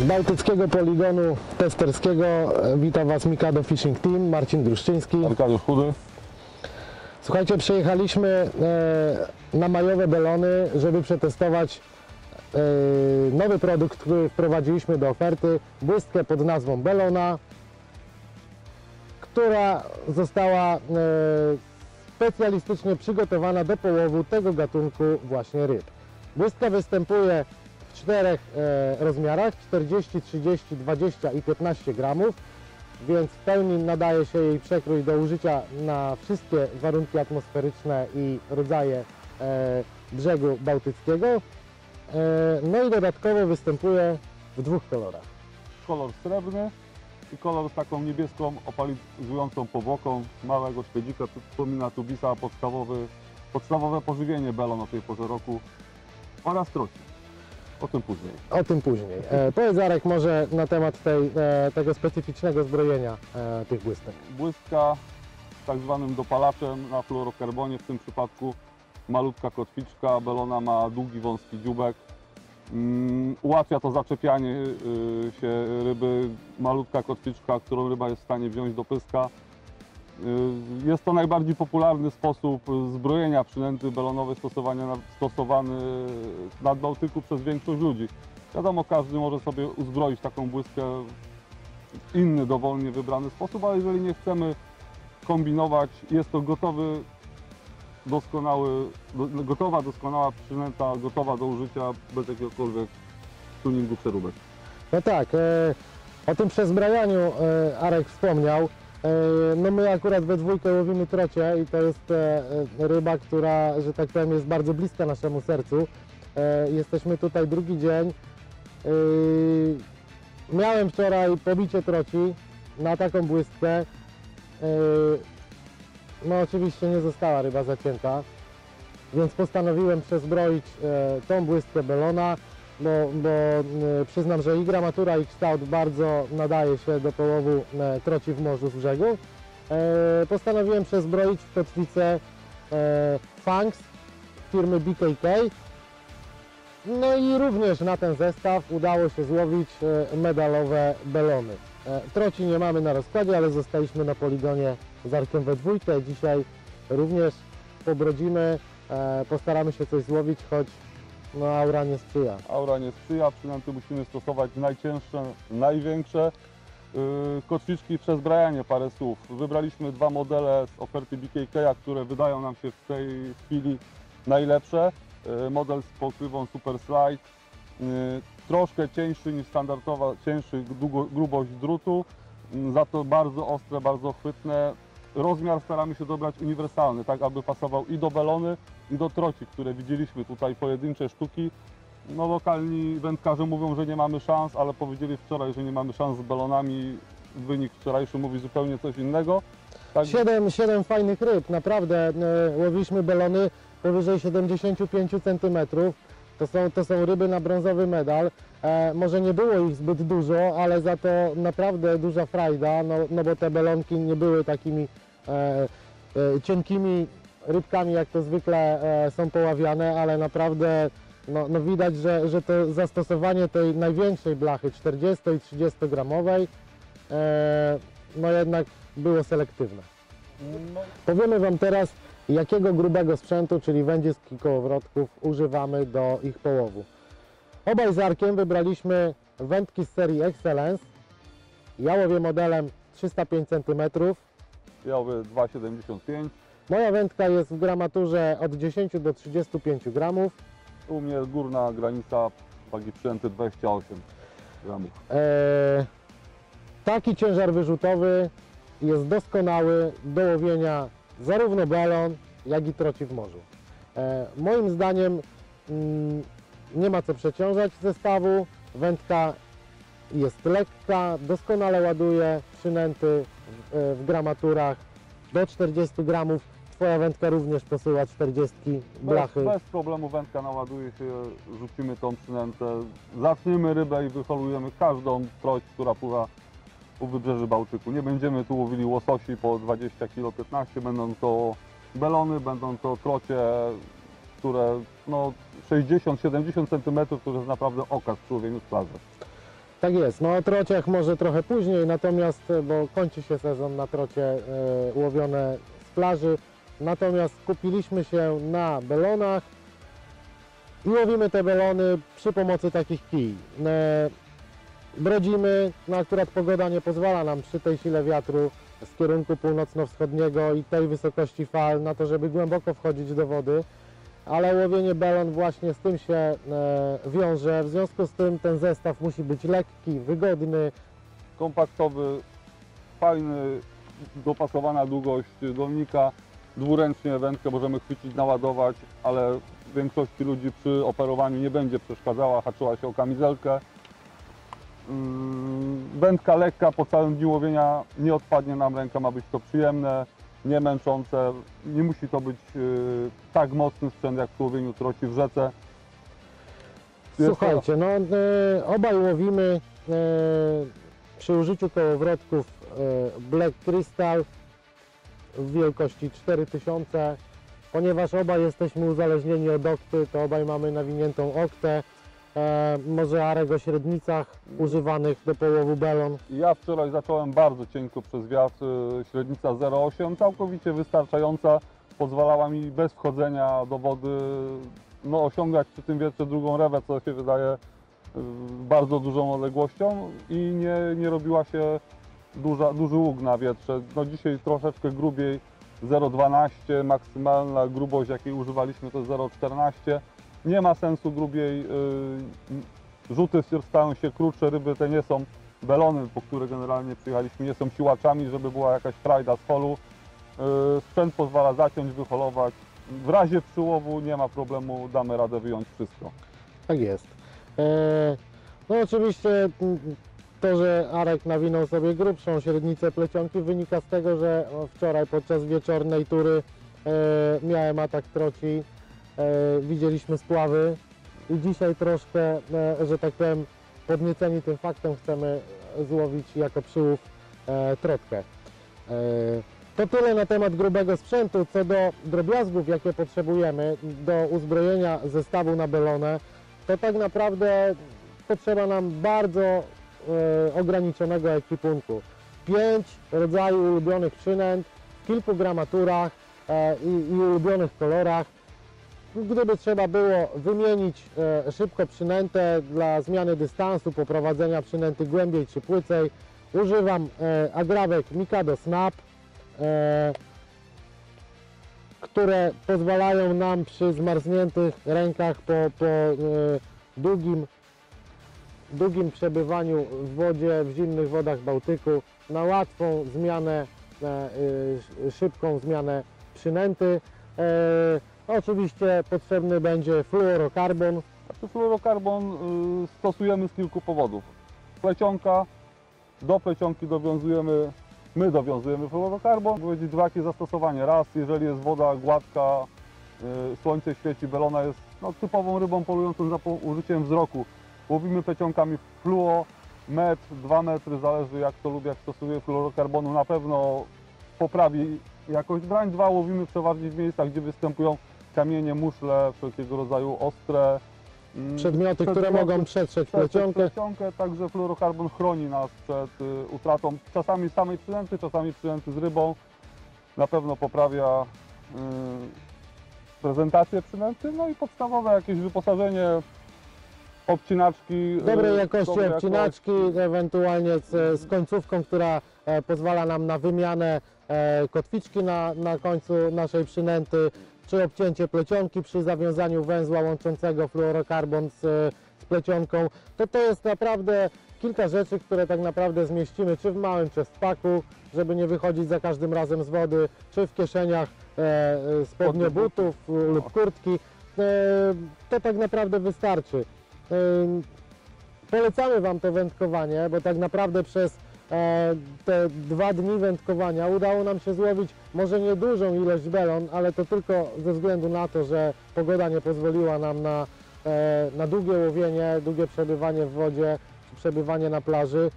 bałtyckiego poligonu testerskiego witam Was Mikado Fishing Team, Marcin Druszczyński. Arkadiusz Chudy. Słuchajcie, przyjechaliśmy na majowe belony, żeby przetestować nowy produkt, który wprowadziliśmy do oferty, błystkę pod nazwą Belona, która została specjalistycznie przygotowana do połowu tego gatunku właśnie ryb. Błystka występuje w czterech rozmiarach: 40, 30, 20 i 15 gramów, więc w pełni nadaje się jej przekrój do użycia na wszystkie warunki atmosferyczne i rodzaje brzegu bałtyckiego. No i dodatkowo występuje w dwóch kolorach. Kolor srebrny i kolor z taką niebieską, opalizującą powłoką małego szpedzika. Przypomina tubisa, podstawowe pożywienie belon o tej porze roku oraz troci. O tym później. O tym później. Powiedz, Arek, może na temat tego specyficznego zbrojenia tych błystek. Błystka z tak zwanym dopalaczem na fluorokarbonie, w tym przypadku malutka kotwiczka. Belona ma długi, wąski dzióbek. Ułatwia to zaczepianie się ryby. Malutka kotwiczka, którą ryba jest w stanie wziąć do pyska. Jest to najbardziej popularny sposób zbrojenia przynęty belonowej stosowany na Bałtyku przez większość ludzi. Wiadomo, każdy może sobie uzbroić taką błystkę w inny, dowolnie wybrany sposób, ale jeżeli nie chcemy kombinować, jest to gotowa, doskonała przynęta, gotowa do użycia bez jakiegokolwiek tuningu przeróbek. No tak, o tym przezbrajaniu Arek wspomniał. No my akurat we dwójkę łowimy trocie i to jest ryba, która, że tak powiem, jest bardzo bliska naszemu sercu. Jesteśmy tutaj drugi dzień. Miałem wczoraj pobicie troci na taką błystkę. No oczywiście nie została ryba zacięta, więc postanowiłem przezbroić tą błystkę Belona, bo przyznam, że i gramatura, i kształt bardzo nadaje się do połowu troci w morzu z brzegu. Postanowiłem przezbroić w kotwicę Fangs firmy BKK. No i również na ten zestaw udało się złowić medalowe belony. Troci nie mamy na rozkładzie, ale zostaliśmy na poligonie z Arkiem we dwójkę. Dzisiaj również pobrodzimy, postaramy się coś złowić, choć no, aura nie sprzyja. Aura nie sprzyja, przynęty musimy stosować najcięższe, największe. Kotwiczki, przezbrajanie, parę słów. Wybraliśmy dwa modele z oferty BKK, które wydają nam się w tej chwili najlepsze. Model z pokrywą Super Slide, troszkę cieńszy niż standardowa, grubość drutu, za to bardzo ostre, bardzo chwytne. Rozmiar staramy się dobrać uniwersalny, tak aby pasował i do belony, i do troci, które widzieliśmy tutaj, pojedyncze sztuki. No, lokalni wędkarze mówią, że nie mamy szans, ale powiedzieli wczoraj, że nie mamy szans z belonami. Wynik wczorajszy mówi zupełnie coś innego. Tak... 7 fajnych ryb, naprawdę. Łowiliśmy belony powyżej 75 cm. To są ryby na brązowy medal. Może nie było ich zbyt dużo, ale za to naprawdę duża frajda, no bo te belonki nie były takimi cienkimi rybkami, jak to zwykle są poławiane, ale naprawdę no widać, że to zastosowanie tej największej blachy 40 i 30 gramowej no jednak było selektywne. Powiemy Wam teraz, jakiego grubego sprzętu, czyli wędzisk i kołowrotków, używamy do ich połowu. Obaj z Arkiem wybraliśmy wędki z serii Excellence. Ja łowię modelem 305 cm. Ja łowię 2,75. Moja wędka jest w gramaturze od 10 do 35 gramów. U mnie górna granica wagi przynęty 28 gramów. Taki ciężar wyrzutowy jest doskonały do łowienia zarówno belon, jak i troci w morzu. Moim zdaniem nie ma co przeciążać zestawu. Wędka jest lekka, doskonale ładuje przynęty w gramaturach do 40 gramów. Twoja wędka również posyła 40 blachy. Bez problemu wędka naładuje się, rzucimy tą przynętę, zatniemy rybę i wyholujemy każdą troć, która pływa u wybrzeży Bałtyku. Nie będziemy tu łowili łososi po 20 kg 15, będą to belony, będą to trocie, które no 60-70 cm, to jest naprawdę okaz przy łowieniu z plaży. Tak jest, no o trociach może trochę później, natomiast, bo kończy się sezon na trocie łowione z plaży, natomiast skupiliśmy się na belonach i łowimy te belony przy pomocy takich kij. Brodzimy, no akurat pogoda nie pozwala nam przy tej sile wiatru z kierunku północno-wschodniego i tej wysokości fal na to, żeby głęboko wchodzić do wody, ale łowienie belon właśnie z tym się wiąże, w związku z tym ten zestaw musi być lekki, wygodny. Kompaktowy, fajny, dopasowana długość dolnika, dwuręcznie wędkę możemy chwycić, naładować, ale większości ludzi przy operowaniu nie będzie przeszkadzała, haczyła się o kamizelkę. Wędka lekka, po całym dniu łowienia nie odpadnie nam ręka, ma być to przyjemne, nie męczące. Nie musi to być tak mocny sprzęt jak przy łowieniu troci w rzece. Słuchajcie, no obaj łowimy przy użyciu kołowrotków Black Crystal w wielkości 4000. Ponieważ obaj jesteśmy uzależnieni od okty, to obaj mamy nawiniętą oktę. Może Arek o średnicach używanych do połowu belon. Ja wczoraj zacząłem bardzo cienko przez wiatr, średnica 0,8, całkowicie wystarczająca, pozwalała mi bez wchodzenia do wody no, osiągać przy tym wietrze drugą rewę, co się wydaje bardzo dużą odległością i nie robiła się duży łuk na wietrze. No, dzisiaj troszeczkę grubiej, 0,12, maksymalna grubość jakiej używaliśmy to 0,14. Nie ma sensu grubiej, rzuty stają się krótsze, ryby te nie są, belony, po które generalnie przyjechaliśmy, nie są siłaczami, żeby była jakaś frajda z holu. Sprzęt pozwala zaciąć, wyholować. W razie przyłowu nie ma problemu, damy radę wyjąć wszystko. Tak jest. No oczywiście to, że Arek nawinął sobie grubszą średnicę plecionki, wynika z tego, że wczoraj podczas wieczornej tury miałem atak troci, widzieliśmy spławy i dzisiaj troszkę, że tak powiem, podnieceni tym faktem chcemy złowić jako przyłów trotkę. To tyle na temat grubego sprzętu. Co do drobiazgów, jakie potrzebujemy do uzbrojenia zestawu na belonę, to tak naprawdę potrzeba nam bardzo ograniczonego ekwipunku. 5 rodzajów ulubionych przynęt w kilku gramaturach i ulubionych kolorach. Gdyby trzeba było wymienić szybko przynętę dla zmiany dystansu, poprowadzenia przynęty głębiej czy płycej, używam agrawek Mikado Snap, które pozwalają nam przy zmarzniętych rękach po długim przebywaniu w wodzie, w zimnych wodach Bałtyku, na łatwą zmianę, szybką zmianę przynęty. Oczywiście potrzebny będzie fluorokarbon. Fluorokarbon stosujemy z kilku powodów. Plecionka, do plecionki my dowiązujemy fluorokarbon. Będzie dwojakie zastosowanie. Raz, jeżeli jest woda gładka, słońce świeci, belona jest typową rybą polującą za użyciem wzroku. Łowimy plecionkami fluo, metr, 2 metry, zależy jak to lubię, jak stosuję fluorokarbonu. Na pewno poprawi jakość brań. 2, łowimy przeważnie w miejscach, gdzie występują kamienie, muszle, wszelkiego rodzaju ostre przedmioty, które mogą przetrzeć plecionkę. Także fluorokarbon chroni nas przed utratą czasami samej przynęty, czasami przynęty z rybą. Na pewno poprawia prezentację przynęty, no i podstawowe jakieś wyposażenie, obcinaczki. Dobrej jakości obcinaczki, ewentualnie z końcówką, która pozwala nam na wymianę kotwiczki na końcu naszej przynęty, czy obcięcie plecionki przy zawiązaniu węzła łączącego fluorokarbon z plecionką. To jest naprawdę kilka rzeczy, które tak naprawdę zmieścimy czy w małym chestpacku, żeby nie wychodzić za każdym razem z wody, czy w kieszeniach spodnie butów lub kurtki. To tak naprawdę wystarczy. Polecamy Wam to wędkowanie, bo tak naprawdę przez te 2 dni wędkowania udało nam się złowić może niedużą ilość belon, ale to tylko ze względu na to, że pogoda nie pozwoliła nam na długie łowienie, długie przebywanie w wodzie, czy przebywanie na plaży.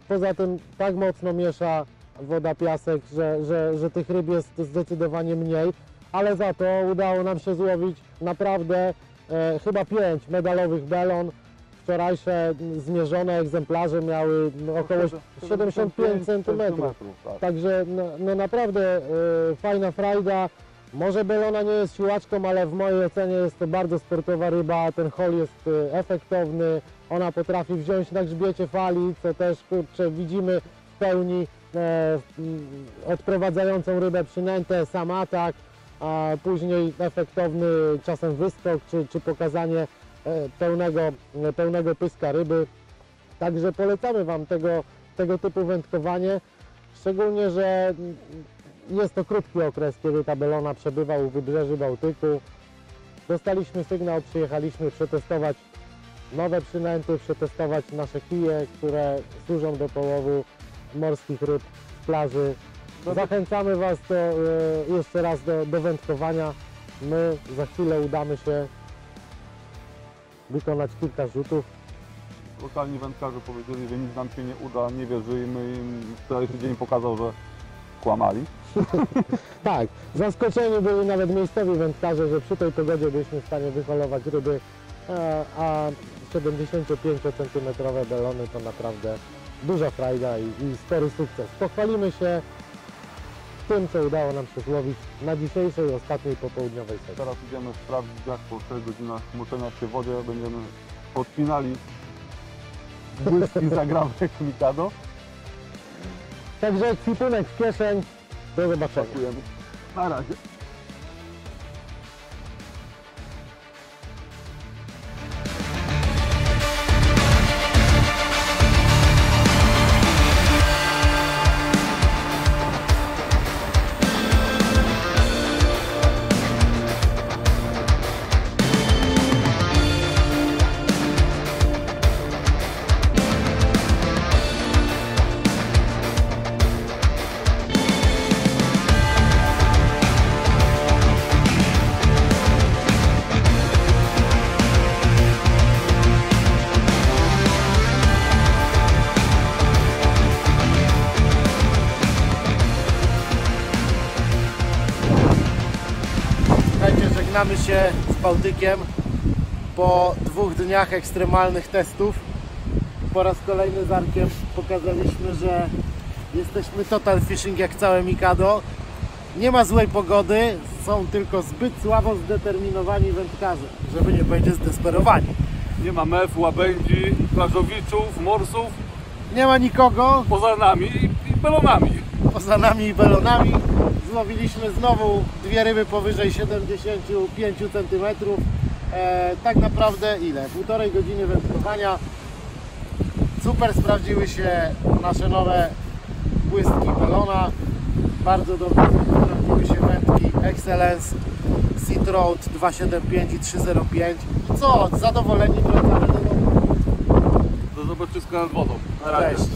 Poza tym tak mocno miesza woda, piasek, że tych ryb jest zdecydowanie mniej, ale za to udało nam się złowić naprawdę chyba 5 medalowych belon w wczorajsze zmierzone egzemplarze miały około 75 cm. Tak. Także no naprawdę fajna frajda. Może belona nie jest siłaczką, ale w mojej ocenie jest to bardzo sportowa ryba. Ten hol jest efektowny. Ona potrafi wziąć na grzbiecie fali, co też kurczę, widzimy w pełni odprowadzającą rybę przynętę, sam atak, a później efektowny czasem wyskok czy pokazanie pełnego pyska ryby. Także polecamy Wam tego typu wędkowanie, szczególnie, że jest to krótki okres, kiedy ta belona przebywa u wybrzeży Bałtyku. Dostaliśmy sygnał, przyjechaliśmy przetestować nowe przynęty, przetestować nasze kije, które służą do połowu morskich ryb z plaży. Zachęcamy Was jeszcze raz do wędkowania. My za chwilę udamy się wykonać kilka rzutów. Lokalni wędkarze powiedzieli, że nic nam się nie uda, nie wierzymy im. Wczorajszy dzień pokazał, że kłamali. Tak, zaskoczeni byli nawet miejscowi wędkarze, że przy tej pogodzie byliśmy w stanie wyholować ryby, a 75 cm belony to naprawdę duża frajda i spory sukces. Pochwalimy się tym, co udało nam się złowić na dzisiejszej, ostatniej popołudniowej sesji. Teraz idziemy sprawdzić, jak po 4 godzinach moczenia się w wodzie będziemy podpinali błyski zagrawek Mikado. Także kwipunek w kieszeń, do zobaczenia. Dziękujemy. Na razie. Żegnamy się z Bałtykiem po 2 dniach ekstremalnych testów. Po raz kolejny z Arkiem pokazaliśmy, że jesteśmy total fishing jak całe Mikado. Nie ma złej pogody, są tylko zbyt słabo zdeterminowani wędkarze, żeby nie powiedzieć zdesperowani. Nie ma mef, łabędzi, plażowiczów, morsów, Nie ma nikogo poza nami i belonami. poza nami i belonami. Złowiliśmy znowu 2 ryby powyżej 75 cm. Tak naprawdę ile? 1,5 godziny wędkowania. Super sprawdziły się nasze nowe błyski belona. Bardzo dobrze sprawdziły się wędki Excellence, Sea Road 275 i 305. I co? Zadowoleni wracamy do domu. Do zobaczyska nad wodą. Cześć.